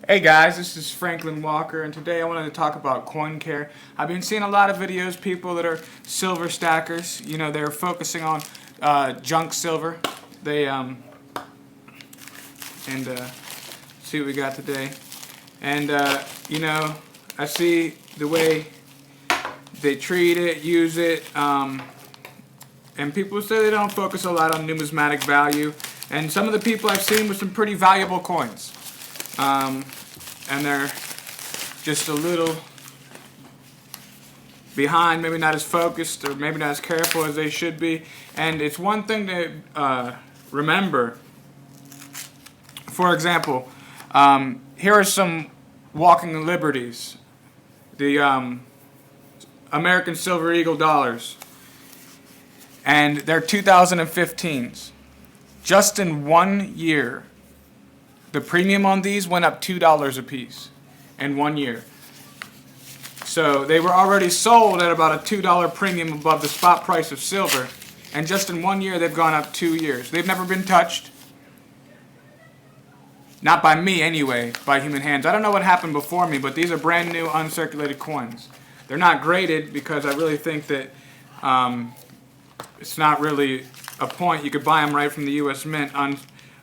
Hey guys, this is Franklin Walker, and today I wanted to talk about coin care. I've been seeing a lot of videos, people that are silver stackers. You know, they're focusing on junk silver. They see what we got today. And you know, I see the way they treat it, use it, and people say they don't focus a lot on numismatic value. And some of the people I've seen with some pretty valuable coins. And they're just a little behind, maybe not as focused or maybe not as careful as they should be. And it's one thing to remember. For example, here are some walking liberties. The American Silver Eagle dollars. And they're 2015s. Just in 1 year, the premium on these went up $2 a piece in 1 year. So they were already sold at about a $2 premium above the spot price of silver. And just in 1 year, they've gone up 2 years. They've never been touched. Not by me anyway, by human hands. I don't know what happened before me, but these are brand new uncirculated coins. They're not graded because I really think that it's not really a point. You could buy them right from the U.S. Mint,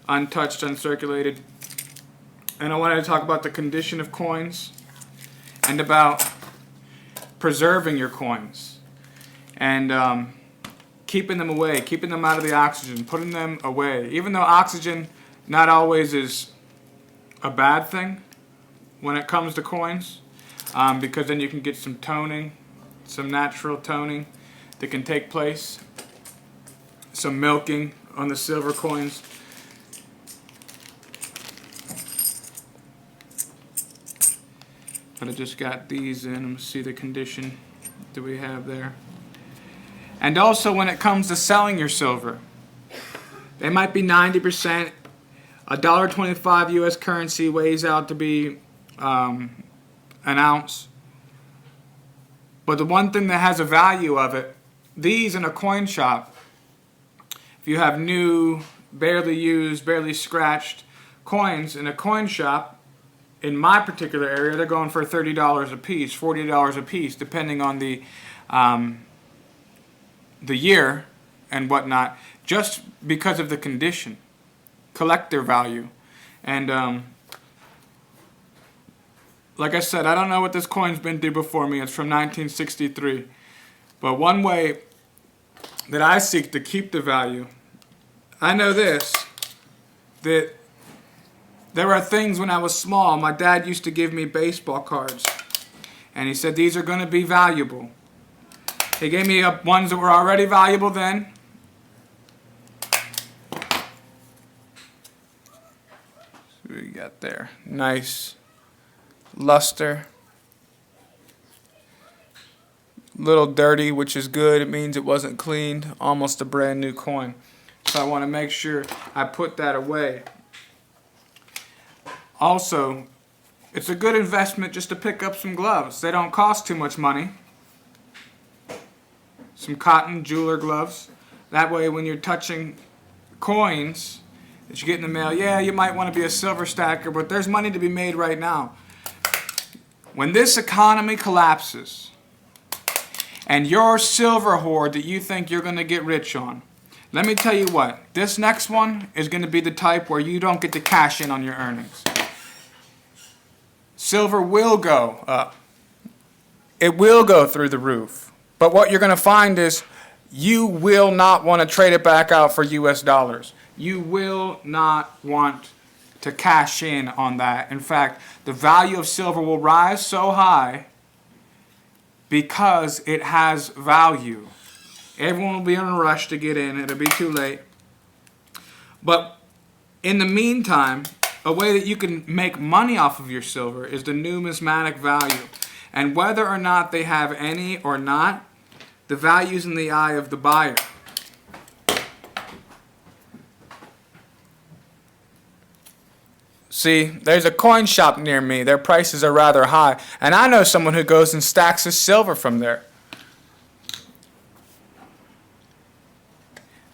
untouched, uncirculated. And I wanted to talk about the condition of coins and about preserving your coins and keeping them away, keeping them out of the oxygen, putting them away. Even though oxygen not always is a bad thing when it comes to coins, because then you can get some toning, some natural toning that can take place, some milking on the silver coins. But I just got these in. I'm see the condition that we have there. And also when it comes to selling your silver, they might be 90%. $1.25 U.S. currency weighs out to be an ounce. But the one thing that has a value of it, these in a coin shop, if you have new, barely used, barely scratched coins in a coin shop, in my particular area, they're going for $30 a piece, $40 a piece, depending on the year and whatnot, just because of the condition, collector value. And like I said, I don't know what this coin's been through before me. It's from 1963. But one way that I seek to keep the value, I know this, that there are things when I was small, my dad used to give me baseball cards. And he said, these are going to be valuable. He gave me ones that were already valuable then. What do we got there? Nice luster. Little dirty, which is good. It means it wasn't cleaned. Almost a brand new coin. So I want to make sure I put that away. Also, it's a good investment just to pick up some gloves. They don't cost too much money. Some cotton jeweler gloves. That way when you're touching coins that you get in the mail, yeah, you might want to be a silver stacker, but there's money to be made right now. When this economy collapses and your silver hoard that you think you're going to get rich on, let me tell you what, this next one is going to be the type where you don't get to cash in on your earnings. Silver will go up. It will go through the roof. But what you're going to find is you will not want to trade it back out for US dollars. You will not want to cash in on that. In fact, the value of silver will rise so high because it has value. Everyone will be in a rush to get in. It'll be too late. But in the meantime, a way that you can make money off of your silver is the numismatic value. And whether or not they have any or not, the value's in the eye of the buyer. See, there's a coin shop near me. Their prices are rather high. And I know someone who goes and stacks his silver from there.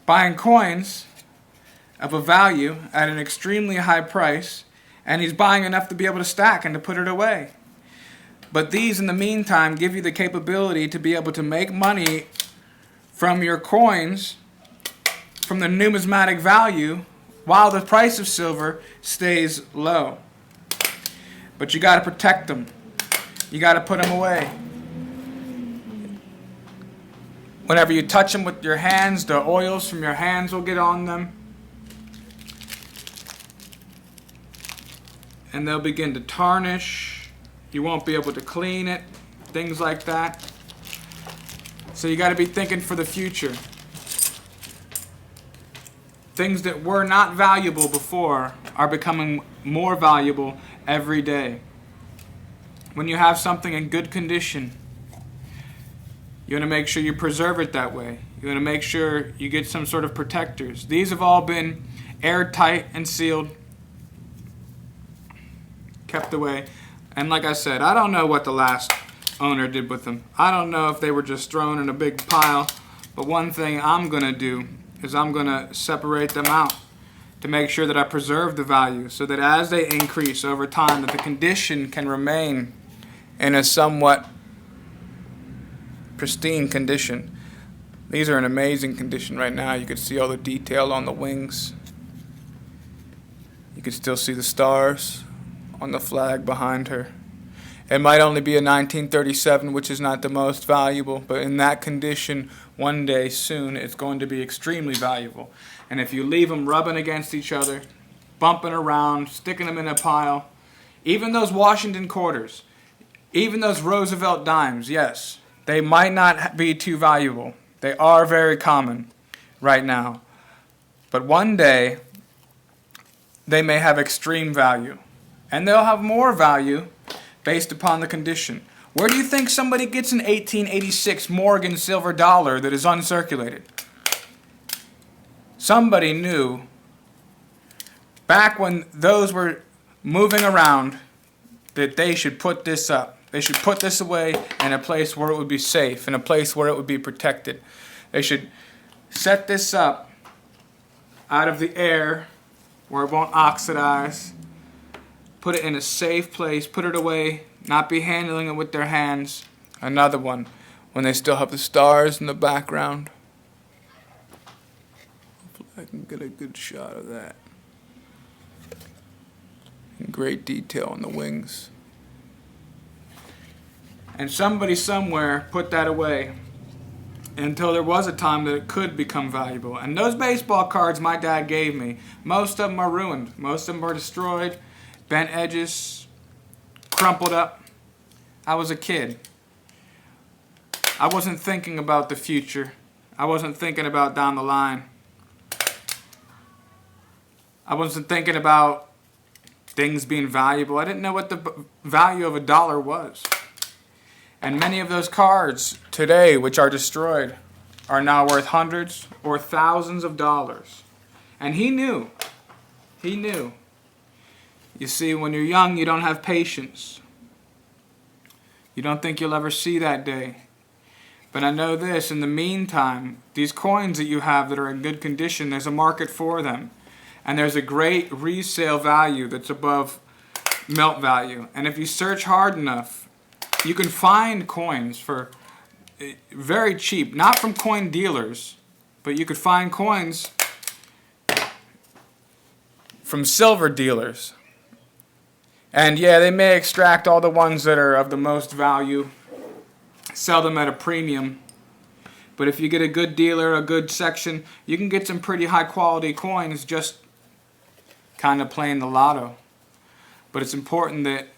Buying coins of a value at an extremely high price and he's buying enough to be able to stack and to put it away. But these, in the meantime, give you the capability to be able to make money from your coins, from the numismatic value, while the price of silver stays low. But you got to protect them. You got to put them away. Whenever you touch them with your hands, the oils from your hands will get on them. And they'll begin to tarnish. You won't be able to clean it. Things like that. So you got to be thinking for the future. Things that were not valuable before are becoming more valuable every day. When you have something in good condition, you want to make sure you preserve it that way. You want to make sure you get some sort of protectors. These have all been airtight and sealed, kept away. And like I said, I don't know what the last owner did with them. I don't know if they were just thrown in a big pile. But one thing I'm going to do is I'm going to separate them out to make sure that I preserve the value so that as they increase over time, that the condition can remain in a somewhat pristine condition. These are in amazing condition right now. You can see all the detail on the wings. You can still see the stars on the flag behind her. It might only be a 1937, which is not the most valuable, but in that condition, one day soon, it's going to be extremely valuable. And if you leave them rubbing against each other, bumping around, sticking them in a pile, even those Washington quarters, even those Roosevelt dimes, yes, they might not be too valuable. They are very common right now. But one day, they may have extreme value. And they'll have more value based upon the condition. Where do you think somebody gets an 1886 Morgan silver dollar that is uncirculated? Somebody knew back when those were moving around that they should put this up. They should put this away in a place where it would be safe, in a place where it would be protected. They should set this up out of the air where it won't oxidize. Put it in a safe place, put it away, not be handling it with their hands. Another one, when they still have the stars in the background. Hopefully I can get a good shot of that. In great detail on the wings. And somebody somewhere put that away until there was a time that it could become valuable. And those baseball cards my dad gave me, most of them are ruined. Most of them are destroyed, bent edges, crumpled up. I was a kid. I wasn't thinking about the future. I wasn't thinking about down the line. I wasn't thinking about things being valuable. I didn't know what the value of a dollar was. And many of those cards today, which are destroyed, are now worth hundreds or thousands of dollars. And he knew. He knew. You see, when you're young, you don't have patience. You don't think you'll ever see that day. But I know this, in the meantime, these coins that you have that are in good condition, there's a market for them. And there's a great resale value that's above melt value. And if you search hard enough, you can find coins for very cheap. Not from coin dealers, but you could find coins from silver dealers. And yeah, they may extract all the ones that are of the most value, sell them at a premium. But if you get a good dealer, a good section, you can get some pretty high quality coins just kind of playing the lotto. But it's important that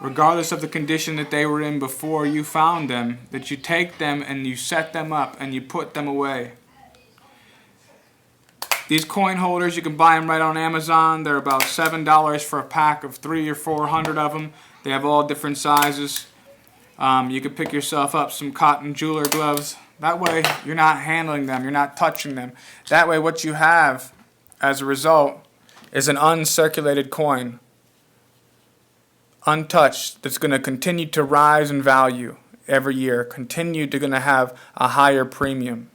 regardless of the condition that they were in before you found them, that you take them and you set them up and you put them away. These coin holders, you can buy them right on Amazon. They're about $7 for a pack of 300 or 400 of them. They have all different sizes. You can pick yourself up some cotton jeweler gloves. That way you're not handling them, you're not touching them. That way what you have as a result is an uncirculated coin, untouched, that's going to continue to rise in value every year, continue to going to have a higher premium.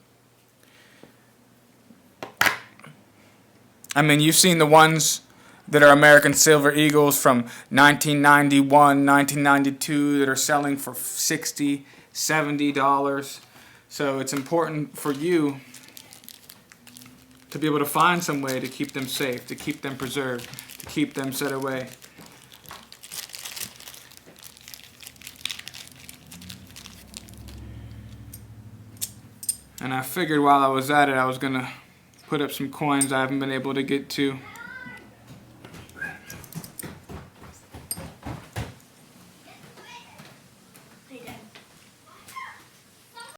I mean, you've seen the ones that are American Silver Eagles from 1991, 1992 that are selling for $60, $70. So it's important for you to be able to find some way to keep them safe, to keep them preserved, to keep them set away. And I figured while I was at it, I was going to put up some coins I haven't been able to get to.